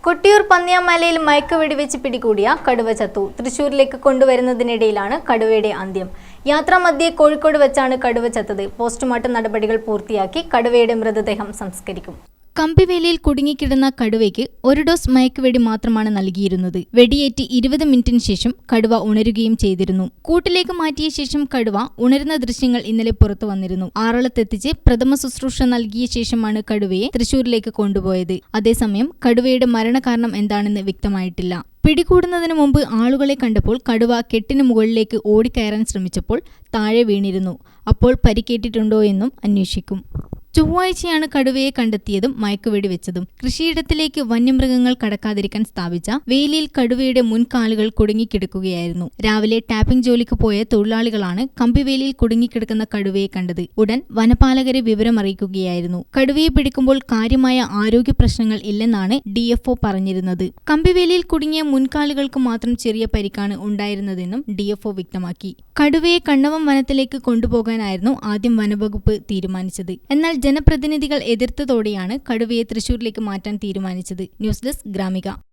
കൊട്ടിയൂർ പന്നിയാമലയിൽ മയക്കുവെടിവെച്ച് പിടികൂടിയ കടുവ ചത്തു. തൃശൂരിലേക്ക് കൊണ്ടുവരുന്നതിനിടയിലാണ് കടുവയുടെ അന്ത്യം. യാത്രാമധ്യേ കോഴിക്കോട് വെച്ചാണ് കടുവ ചത്തത്. പോസ്റ്റ്മോർട്ടം നടപടികൾ പൂർത്തിയാക്കി കടുവയുടെ മൃതദേഹം സംസ്കരിക്കും. കമ്പിവേലിയിൽ കുടുങ്ങിക്കിടന്ന കടുവയ്ക്ക് ഒരു ഡോസ് മയക്കുവെടി മാത്രമാണ് നൽകിയിരുന്നത്. വെടിയേറ്റ് 20 മിനിറ്റിന് ശേഷം കടുവ ഉണരുകയും ചെയ്തിരുന്നു. കൂട്ടിലേക്ക് മാറ്റിയ ശേഷം കടുവ ഉണരുന്ന ദൃശ്യങ്ങൾ ഇന്നലെ പുറത്തു വന്നിരുന്നു. ആറളത്തെത്തിച്ച് പ്രഥമ ശുശ്രൂഷ നൽകിയ ശേഷമാണ് കടുവയെ തൃശൂരിലേക്ക് കൊണ്ടുപോയത്. അതേസമയം കടുവയുടെ മരണകാരണം എന്താണെന്ന് വ്യക്തമായിട്ടില്ല. പിടികൂടുന്നതിന് മുമ്പ് ആളുകളെ കണ്ടപ്പോൾ കടുവ കെട്ടിന് മുകളിലേക്ക് ഓടിക്കയറാൻ ശ്രമിച്ചപ്പോൾ താഴെ വീണിരുന്നു. അപ്പോൾ പരിക്കേറ്റിട്ടുണ്ടോ എന്നും അന്വേഷിക്കും. ചൊവ്വാഴ്ചയാണ് കടുവയെ കണ്ടെത്തിയതും മയക്കുവെടി വെച്ചതും. കൃഷിയിടത്തിലേക്ക് വന്യമൃഗങ്ങൾ കടക്കാതിരിക്കാൻ സ്ഥാപിച്ച വേലിയിൽ കടുവയുടെ മുൻകാലുകൾ കുടുങ്ങിക്കിടക്കുകയായിരുന്നു. രാവിലെ ടാപ്പിംഗ് ജോലിക്ക് പോയ തൊഴിലാളികളാണ് കമ്പിവേലിയിൽ കുടുങ്ങിക്കിടക്കുന്ന കടുവയെ കണ്ടത്. ഉടൻ വനപാലകരെ വിവരമറിയിക്കുകയായിരുന്നു. കടുവയെ പിടിക്കുമ്പോൾ കാര്യമായ ആരോഗ്യ പ്രശ്നങ്ങൾ ഇല്ലെന്നാണ് DFO പറഞ്ഞിരുന്നത്. കമ്പിവേലിയിൽ കുടുങ്ങിയ മുൻകാലുകൾക്ക് മാത്രം ചെറിയ പരിക്കാണ് ഉണ്ടായിരുന്നതെന്നും DFO വ്യക്തമാക്കി. കടുവയെ കണ്ണവം വനത്തിലേക്ക് കൊണ്ടുപോകാനായിരുന്നു ആദ്യം വനവകുപ്പ് തീരുമാനിച്ചത്. എന്നാൽ ജനപ്രതിനിധികൾ എതിർത്തതോടെയാണ് കടുവയെ തൃശൂരിലേക്ക് മാറ്റാൻ തീരുമാനിച്ചത്. News desk Gramika.